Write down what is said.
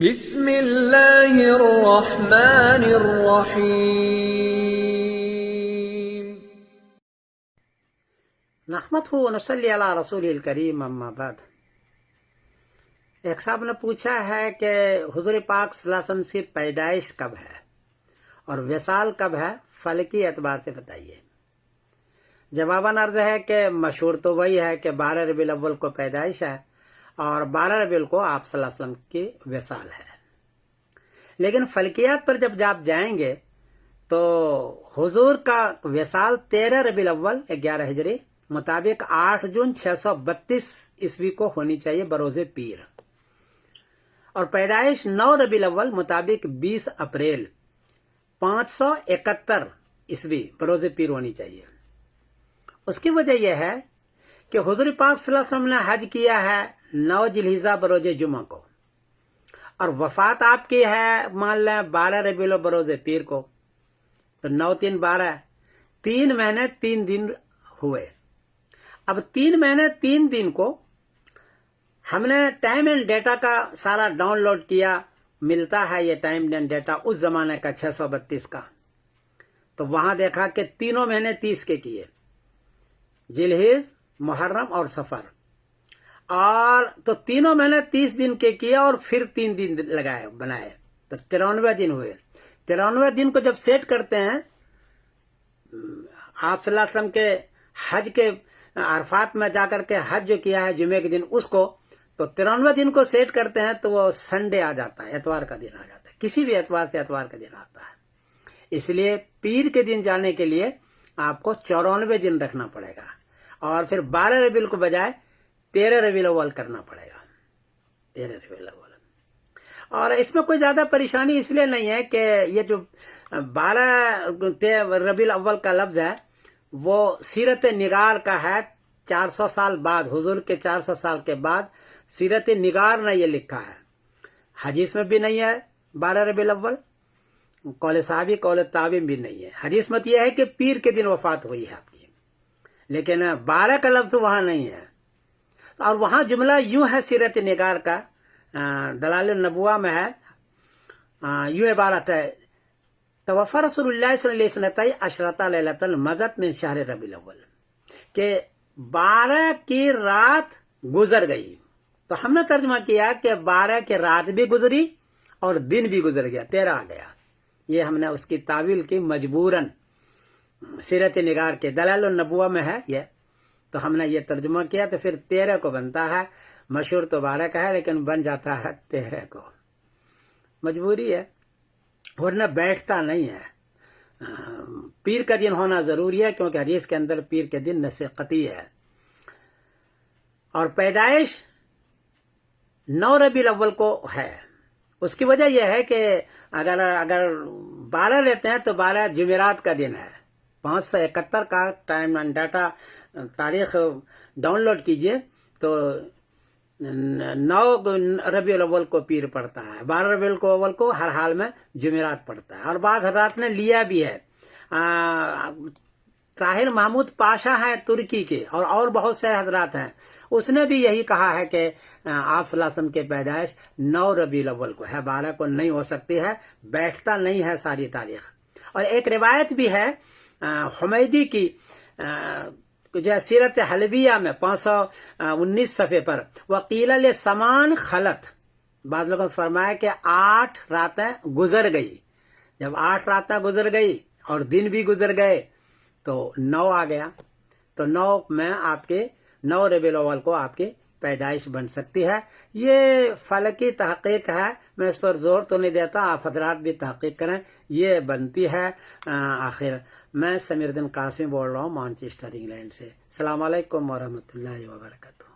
بسم اللہ الرحمن الرحیم نحمدہ ونصلی علی رسول الکریم اما بعد۔ ایک صاحب نے پوچھا ہے کہ حضور پاک صلی اللہ علیہ وسلم کی پیدائش کب ہے اور وصال کب ہے، فلکی اعتبار سے بتائیے۔ جواباً عرض ہے کہ مشہور تو وہی ہے کہ 12 ربیع الاول کو پیدائش ہے اور 12 ربیع کو آپ صلی اللہ علیہ وسلم کی وصال ہے، لیکن فلکیات پر جب آپ جائیں گے تو حضور کا وصال 13 ربیع الاول 11 ہجری مطابق 8 جون 632 عیسوی کو ہونی چاہیے بروز پیر، اور پیدائش 9 ربیع الاول مطابق 20 اپریل 571 عیسوی بروز پیر ہونی چاہیے۔ اس کی وجہ یہ ہے کہ حضور پاک صلی اللہ علیہ وسلم نے حج کیا ہے 9 ذی الحجہ بروز جمعہ کو، اور وفات آپ کی ہے مان لیں 12 ربیع الاول بروز پیر کو، تو 9 3 12 3 مہینے 3 دن ہوئے۔ اب 3 مہینے 3 دن کو ہم نے ٹائم اینڈ ڈیٹا کا سارا ڈاؤن لوڈ کیا، ملتا ہے یہ ٹائم اینڈ ڈیٹا اس زمانے کا 632 کا، تو وہاں دیکھا کہ تینوں مہینے 30 کے کیے، ذی الحجہ، محرم اور سفر، اور تو تینوں مہینے 30 دن کے کیے اور پھر 3 دن لگائے بنائے، تو 93 دن ہوئے۔ 93 دن کو جب سیٹ کرتے ہیں آپ صلی اللہ علیہ وسلم کے حج کے عرفات میں جا کر کے حج جو کیا ہے جمعے کے دن، اس کو تو 93 دن کو سیٹ کرتے ہیں تو وہ سنڈے آ جاتا ہے، اتوار کا دن آ جاتا ہے، کسی بھی اتوار سے اتوار کا دن آتا ہے۔ اس لیے پیر کے دن جانے کے لیے آپ کو 94 دن رکھنا پڑے گا، اور پھر 12 ربیع کو بجائے 13 ربیع الاول کرنا پڑے گا، 13 ربیع الاول۔ اور اس میں کوئی زیادہ پریشانی اس لیے نہیں ہے کہ یہ جو 12 ربیع الاول کا لفظ ہے وہ سیرت نگار کا ہے، 400 سال بعد، حضور کے 400 سال کے بعد سیرت نگار نے یہ لکھا ہے، حدیث میں بھی نہیں ہے 12 ربیع الاول، قول صحابی قول تابعین بھی نہیں ہے۔ حدیث میں یہ ہے کہ پیر کے دن وفات ہوئی ہے آپ کی، لیکن 12 کا لفظ وہاں نہیں ہے۔ اور وہاں جملہ یوں ہے سیرت نگار کا، دلائل النبوہ میں ہے، یوں عبارت ہے: توفی رسول اللہ صلی اللہ علیہ وسلم عشرۃ لیلۃ مضت من شہر ربیع الاول، کہ 12 کی رات گزر گئی، تو ہم نے ترجمہ کیا کہ 12 کی رات بھی گزری اور دن بھی گزر گیا، 13 آ گیا۔ یہ ہم نے اس کی تعویل کی مجبوراً، سیرت نگار کے دلائل النبوہ میں ہے یہ، تو ہم نے یہ ترجمہ کیا، تو پھر 13 کو بنتا ہے، مشہور تو 12 کا ہے لیکن بن جاتا ہے 13 کو، مجبوری ہے، ورنہ بیٹھتا نہیں ہے۔ پیر کا دن ہونا ضروری ہے کیونکہ حدیث کے اندر پیر کے دن نص قطعی ہے۔ اور پیدائش 9 ربیع الاول کو ہے، اس کی وجہ یہ ہے کہ اگر 12 لیتے ہیں تو 12 جمعرات کا دن ہے، 571 کا ٹائم اینڈ ڈیٹا تاریخ ڈاؤن لوڈ کیجئے تو 9 ربیع الاول کو پیر پڑتا ہے، 12 ربیع الاول کو ہر حال میں جمعرات پڑتا ہے۔ اور بعض حضرات نے لیا بھی ہے، طاہر محمود پاشا ہے ترکی کے، اور بہت سے حضرات ہیں، اس نے بھی یہی کہا ہے کہ آپ صلی اللہ علیہ وسلم کی پیدائش 9 ربیع الاول کو ہے، 12 کو نہیں ہو سکتی ہے، بیٹھتا نہیں ہے ساری تاریخ۔ اور ایک روایت بھی ہے حمیدی کی، جو سیرت حلبیہ میں 519 صفحے پر، وقیل لسمان خلط، بعض لوگوں نے فرمایا کہ 8 راتیں گزر گئی، جب 8 راتیں گزر گئی اور دن بھی گزر گئے تو 9 آ گیا، تو 9 میں آپ کے 9 ربیع الاول کو آپ کی پیدائش بن سکتی ہے۔ یہ فلکی تحقیق ہے، میں اس پر زور تو نہیں دیتا، آپ حضرات بھی تحقیق کریں، یہ بنتی ہے۔ آخر میں سمیر الدین قاسمی بول رہا ہوں مانچسٹر انگلینڈ سے۔ السلام علیکم ورحمۃ اللہ وبرکاتہ۔